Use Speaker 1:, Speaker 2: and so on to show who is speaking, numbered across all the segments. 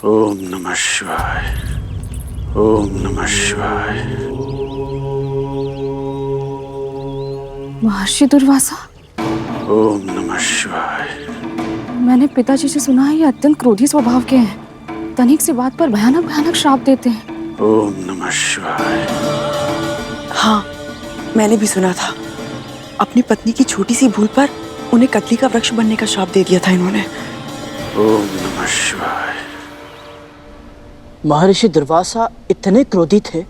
Speaker 1: ओम नमः शिवाय। ओम नमः शिवाय।
Speaker 2: महर्षि दुर्वासा,
Speaker 1: ओम नमः शिवाय।
Speaker 2: मैंने पिताजी से सुना है ये अत्यंत क्रोधी स्वभाव के हैं। तनिक सी बात पर भयानक भयानक श्राप देते हैं।
Speaker 1: ओम नमः शिवाय।
Speaker 3: हाँ, मैंने भी सुना था। अपनी पत्नी की छोटी सी भूल पर उन्हें कतली का वृक्ष बनने का श्राप दे दिया था इन्होंने।
Speaker 1: ओम नमः शिवाय।
Speaker 4: महर्षि दुर्वासा इतने क्रोधी थे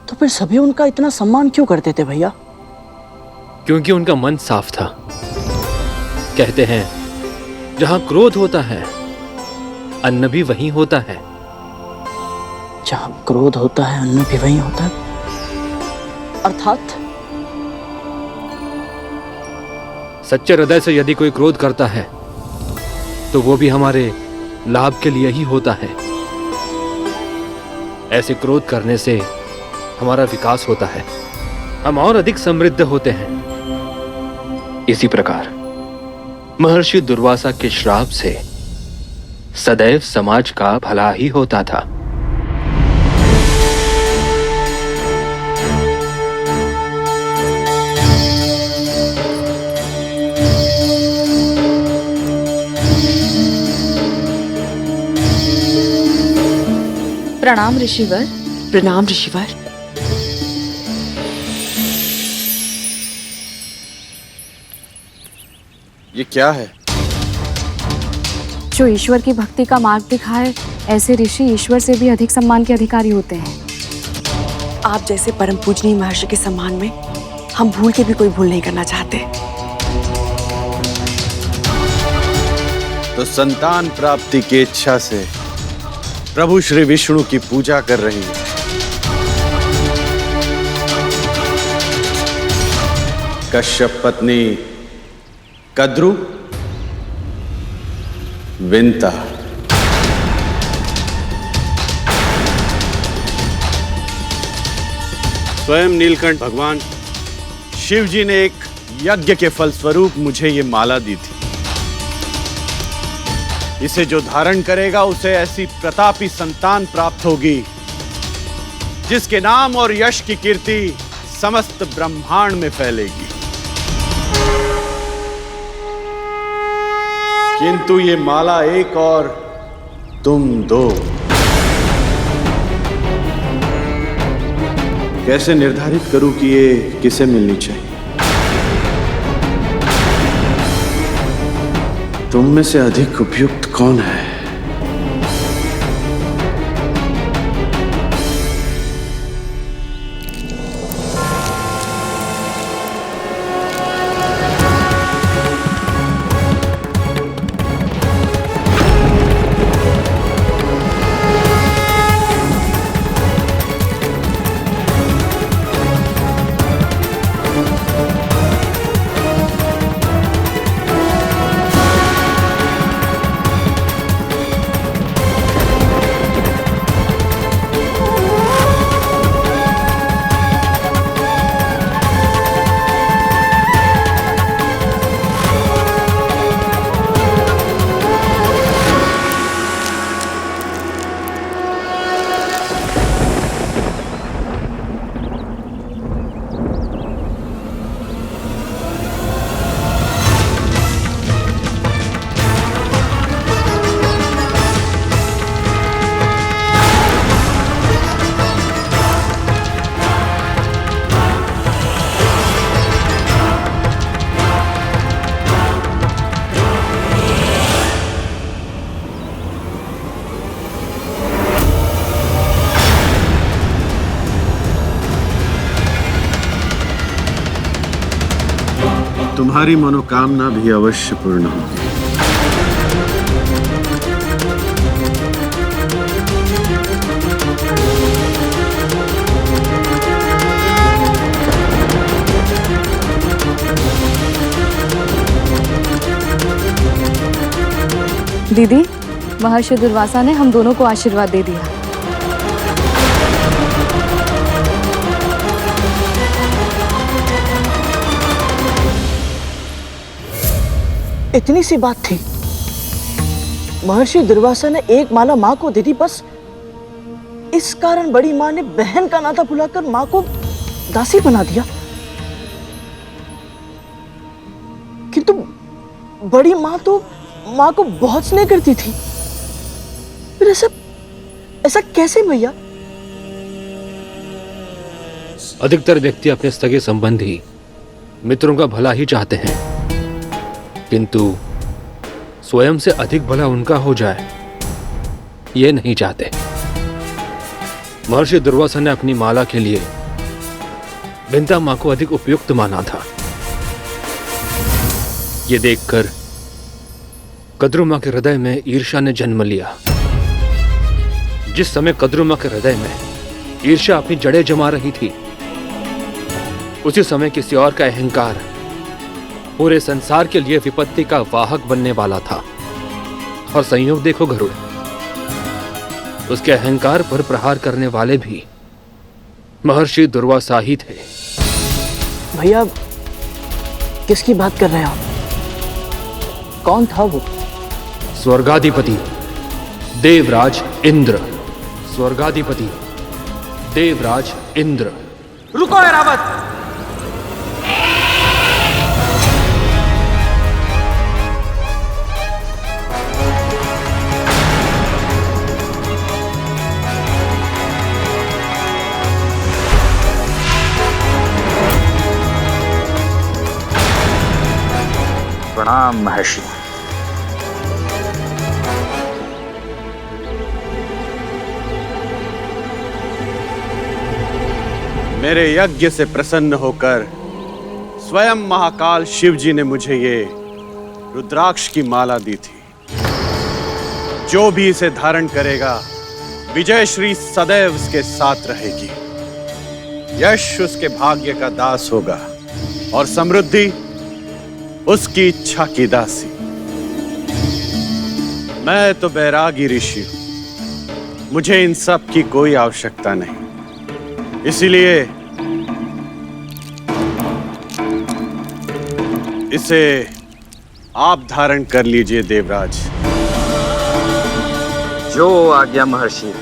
Speaker 4: तो फिर सभी उनका इतना सम्मान क्यों करते थे भैया?
Speaker 5: क्योंकि उनका मन साफ था। कहते हैं जहां क्रोध होता है अन्न भी वहीं होता है।
Speaker 4: जहां क्रोध होता है अन्न भी वहीं होता है, अर्थात
Speaker 5: सच्चे हृदय से यदि कोई क्रोध करता है तो वो भी हमारे लाभ के लिए ही होता है। ऐसे क्रोध करने से हमारा विकास होता है, हम और अधिक समृद्ध होते हैं। इसी प्रकार महर्षि दुर्वासा के श्राप से सदैव समाज का भला ही होता था।
Speaker 2: प्रणाम ऋषिवर।
Speaker 3: प्रणाम ऋषिवर।
Speaker 1: ये क्या है?
Speaker 2: जो ईश्वर की भक्ति का मार्ग दिखाए, ऐसे ऋषि ईश्वर से भी अधिक सम्मान के अधिकारी होते हैं।
Speaker 3: आप जैसे परम पूजनीय महर्षि के सम्मान में हम भूल के भी कोई भूल नहीं करना चाहते।
Speaker 1: तो संतान प्राप्ति की इच्छा से प्रभु श्री विष्णु की पूजा कर रही है। कश्यप पत्नी कद्रु विंता। स्वयं नीलकंठ भगवान शिव जी ने एक यज्ञ के फलस्वरूप मुझे ये माला दी थी। इसे जो धारण करेगा उसे ऐसी प्रतापी संतान प्राप्त होगी जिसके नाम और यश की कीर्ति समस्त ब्रह्मांड में फैलेगी। किंतु ये माला एक और तुम दो। कैसे निर्धारित करूं कि ये किसे मिलनी चाहिए? तुम में से अधिक उपयुक्त कौन है? तुम्हारी मनोकामना भी अवश्य पूर्ण होगी।
Speaker 2: दीदी, महर्षि दुर्वासा ने हम दोनों को आशीर्वाद दे दिया।
Speaker 4: इतनी सी बात थी महर्षि दुर्वासा ने एक माला माँ को दे दी, बस इस कारण बड़ी माँ ने बहन का नाता भुलाकर माँ को दासी बना दिया। किंतु बड़ी माँ तो माँ को बहुत स्नेह करती थी। फिर ऐसा कैसे भैया?
Speaker 5: अधिकतर व्यक्ति अपने सगे संबंधी मित्रों का भला ही चाहते हैं, किंतु स्वयं से अधिक भला उनका हो जाए ये नहीं चाहते। महर्षि दुर्वासा ने अपनी माला के लिए बिंता मां को अधिक उपयुक्त माना था। ये देखकर कद्रू मां के हृदय में ईर्ष्या ने जन्म लिया। जिस समय कद्रू मां के हृदय में ईर्ष्या अपनी जड़ें जमा रही थी, उसी समय किसी और का अहंकार पूरे संसार के लिए विपत्ति का वाहक बनने वाला था। और संयोग देखो गरुड़, उसके अहंकार पर प्रहार करने वाले भी महर्षि दुर्वासा ही थे।
Speaker 4: भैया किसकी बात कर रहे हो आप? कौन था वो?
Speaker 5: स्वर्गाधिपति देवराज इंद्र। स्वर्गाधिपति देवराज इंद्र।
Speaker 6: रुको ऐरावत!
Speaker 7: प्रणाम महर्षि।
Speaker 1: मेरे यज्ञ से प्रसन्न होकर स्वयं महाकाल शिव जी ने मुझे ये रुद्राक्ष की माला दी थी। जो भी इसे धारण करेगा, विजय श्री सदैव उसके साथ रहेगी। यश उसके भाग्य का दास होगा और समृद्धि उसकी इच्छा की दासी। मैं तो बैरागी ऋषि हूं, मुझे इन सब की कोई आवश्यकता नहीं। इसीलिए इसे आप धारण कर लीजिए देवराज।
Speaker 7: जो आज्ञा महर्षि।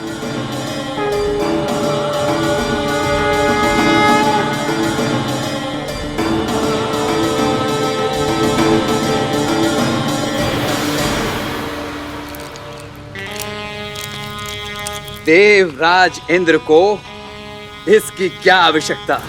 Speaker 6: देवराज इंद्र को इसकी क्या आवश्यकता?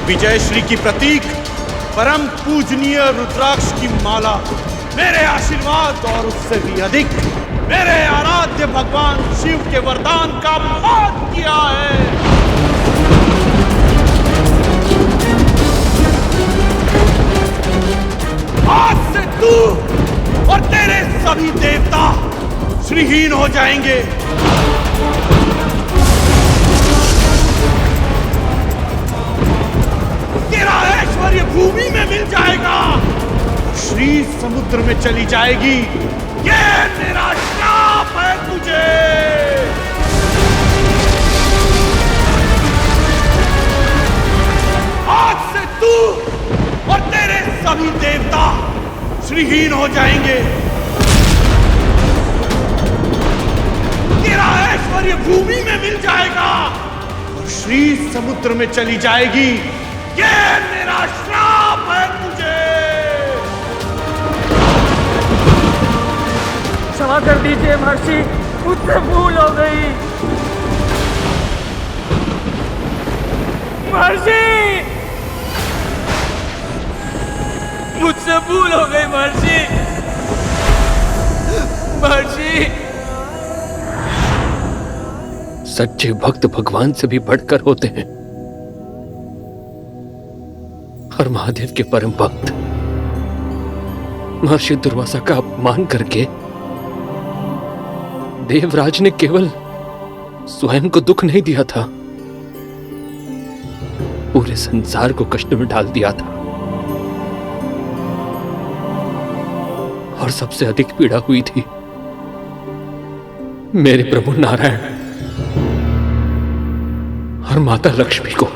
Speaker 1: विजय श्री की प्रतीक परम पूजनीय रुद्राक्ष की माला मेरे आशीर्वाद और उससे भी अधिक मेरे आराध्य भगवान शिव के वरदान का पाठ किया है। आज से तू और तेरे सभी देवता श्रीहीन हो जाएंगे। तेरा ऐश्वर्य भूमि में मिल जाएगा, श्री समुद्र में चली जाएगी। ये मेरा श्राप है तुझे। आज से तू और तेरे सभी देवता श्रीहीन हो जाएंगे। तेरा ऐश्वर्य भूमि में श्री समुद्र में चली जाएगी। ये मेरा श्राप है तुझे।
Speaker 8: क्षमा कर दीजिए महर्षि, मुझसे भूल हो गई। महर्षि, मुझसे भूल हो गई महर्षि। महर्षि,
Speaker 5: सच्चे भक्त भगवान से भी बढ़कर होते हैं और महादेव के परम भक्त महर्षि दुर्वासा का अपमान करके देवराज ने केवल स्वयं को दुख नहीं दिया था, पूरे संसार को कष्ट में डाल दिया था। और सबसे अधिक पीड़ा हुई थी मेरे प्रभु नारायण और माता लक्ष्मी को।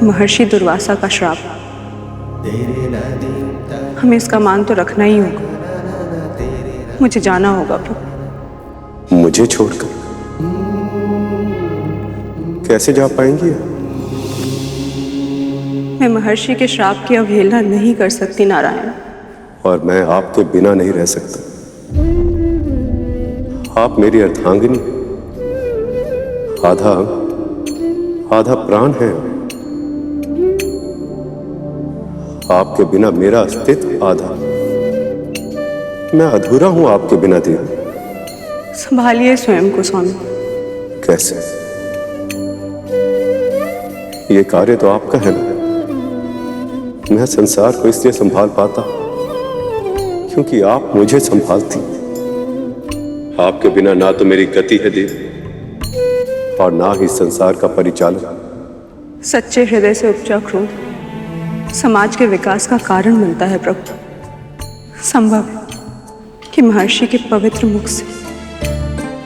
Speaker 3: महर्षि दुर्वासा का श्राप, हमें इसका मान तो रखना ही होगा। मुझे जाना होगा प्रभु।
Speaker 9: मुझे छोड़कर कैसे जा पाएंगी?
Speaker 3: मैं महर्षि के श्राप की अवहेलना नहीं कर सकती नारायण।
Speaker 9: और मैं आपके बिना नहीं रह सकता। आप मेरी अर्धांगिनी, आधा आधा प्राण है। आपके बिना मेरा अस्तित्व आधा। मैं अधूरा हूं आपके बिना देव।
Speaker 3: संभालिए स्वयं को स्वामी।
Speaker 9: कैसे? ये कार्य तो आपका है ना। मैं संसार को इसलिए संभाल पाता क्योंकि आप मुझे संभालती। आपके बिना ना तो मेरी गति है देव और ना ही संसार का परिचालन।
Speaker 3: सच्चे हृदय से उपजा क्रोध समाज के विकास का कारण बनता है प्रभु। संभव है कि महर्षि के पवित्र मुख से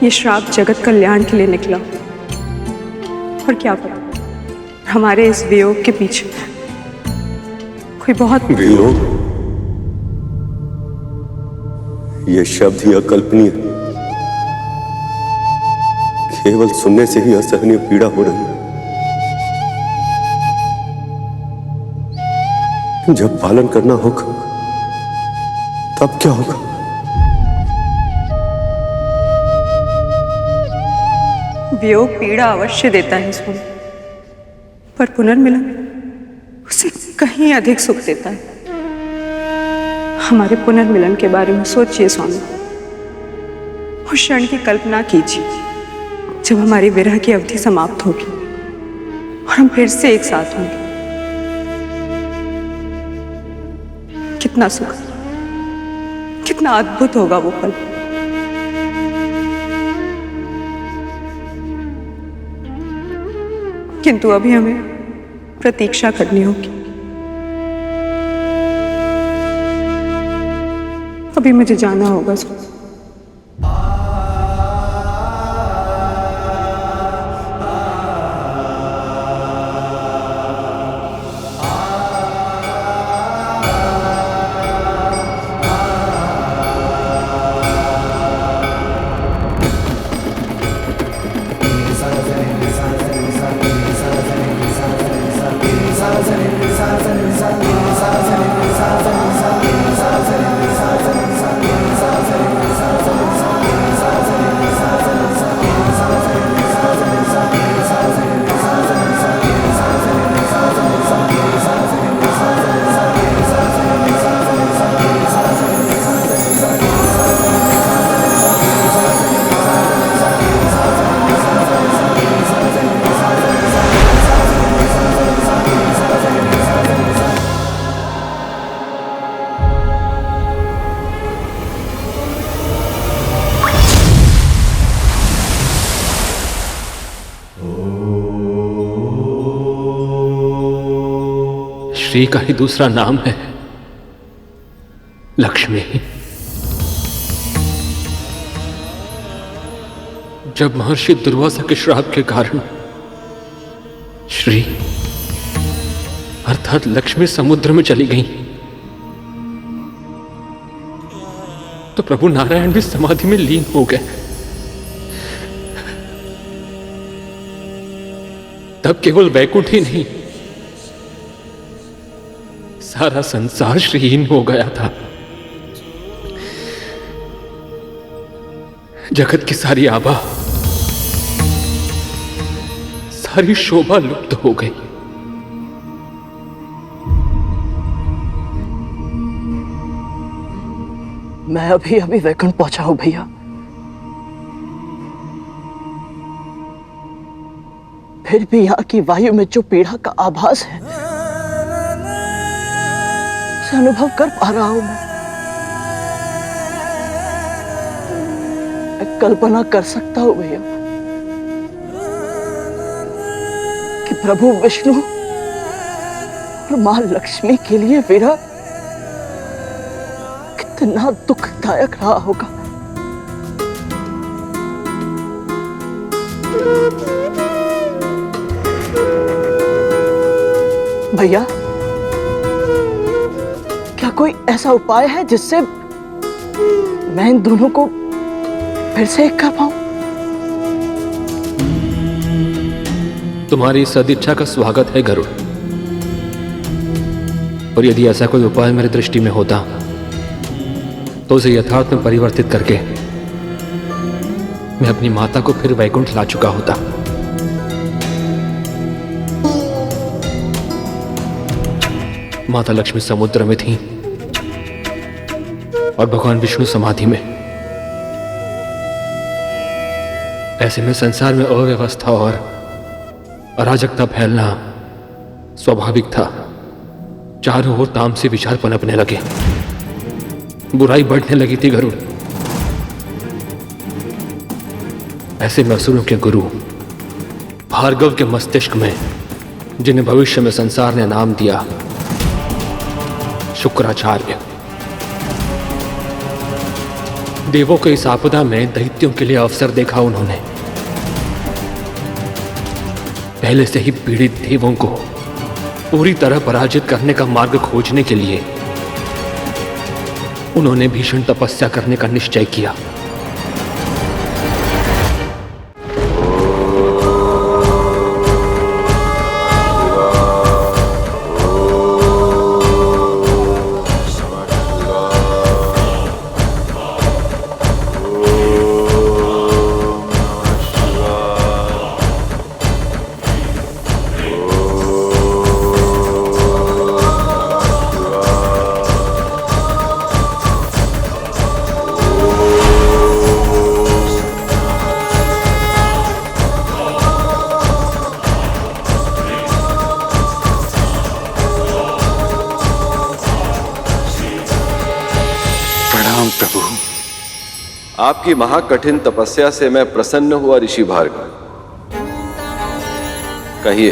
Speaker 3: ये श्राप जगत कल्याण के लिए निकला। और क्या पता हमारे इस वियोग के पीछे कोई बहुत
Speaker 9: वियोग? ये शब्द ही अकल्पनीय। केवल सुनने से ही असहनीय पीड़ा हो रही है। जब पालन करना होगा तब क्या होगा?
Speaker 3: वियोग पीड़ा अवश्य देता है स्वामी, पर पुनर्मिलन उसे कहीं अधिक सुख देता है। हमारे पुनर्मिलन के बारे में सोचिए स्वामी। उस क्षण की कल्पना कीजिए जब हमारी विरह की अवधि समाप्त होगी और हम फिर से एक साथ होंगे। कितना सुख, कितना अद्भुत होगा वो पल। किंतु अभी हमें प्रतीक्षा करनी होगी। अभी मुझे जाना होगा।
Speaker 5: श्री का ही दूसरा नाम है लक्ष्मी। जब महर्षि दुर्वासा के श्राप के कारण श्री अर्थात लक्ष्मी समुद्र में चली गई, तो प्रभु नारायण भी समाधि में लीन हो गए। तब केवल वैकुंठ ही नहीं, सारा संसार श्रीहीन हो गया था। जगत की सारी आभा, सारी शोभा लुप्त हो गई।
Speaker 4: मैं अभी अभी वैकुंठ पहुंचा हूं भैया। फिर भी यहाँ की वायु में जो पीड़ा का आभास है, उसे अनुभव कर पा रहा हूं मैं कल्पना कर सकता हूं भैया कि प्रभु विष्णु और मां लक्ष्मी के लिए विरह कितना दुखदायक रहा होगा। भैया, क्या कोई ऐसा उपाय है जिससे मैं इन दोनों को फिर से एक कर पाऊं?
Speaker 5: तुम्हारी सदिच्छा का स्वागत है गरुड़, और यदि ऐसा कोई उपाय मेरी दृष्टि में होता तो उसे यथार्थ में परिवर्तित करके मैं अपनी माता को फिर वैकुंठ ला चुका होता। माता लक्ष्मी समुद्र में थी और भगवान विष्णु समाधि में। ऐसे में संसार में अव्यवस्था और अराजकता फैलना स्वाभाविक था। चारों ओर तामसी विचार पनपने लगे, बुराई बढ़ने लगी थी गरुड़। ऐसे में असुरों के गुरु भार्गव के मस्तिष्क में, जिन्हें भविष्य में संसार ने नाम दिया शुक्राचार्य, देवों के इस आपदा में दैत्यों के लिए अवसर देखा उन्होंने। पहले से ही पीड़ित देवों को पूरी तरह पराजित करने का मार्ग खोजने के लिए उन्होंने भीषण तपस्या करने का निश्चय किया।
Speaker 10: प्रभु, आपकी महाकठिन तपस्या से मैं प्रसन्न हुआ ऋषि भार्गव। कहिए,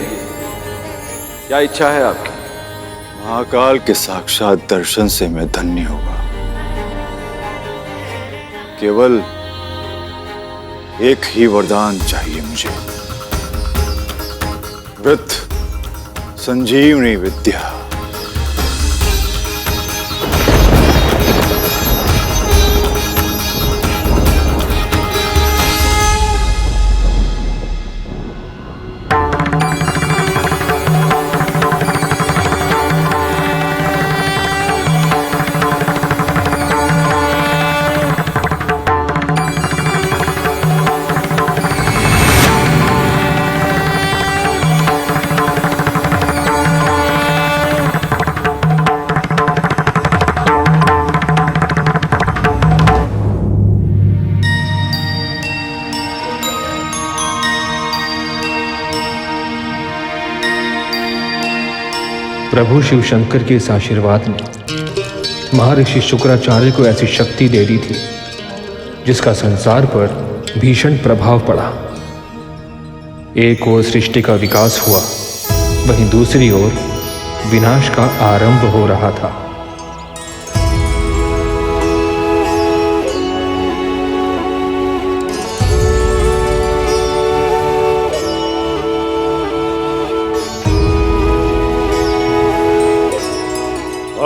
Speaker 10: क्या इच्छा है आपकी?
Speaker 11: महाकाल के साक्षात दर्शन से मैं धन्य होगा। केवल एक ही वरदान चाहिए मुझे, वृत्त संजीवनी विद्या।
Speaker 5: प्रभु शिव शंकर के इस आशीर्वाद ने महर्षि शुक्राचार्य को ऐसी शक्ति दे दी थी जिसका संसार पर भीषण प्रभाव पड़ा। एक ओर सृष्टि का विकास हुआ, वहीं दूसरी ओर विनाश का आरंभ हो रहा था।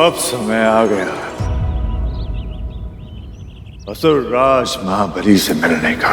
Speaker 11: अब समय आ गया असुर राज महाबली से मिलने का।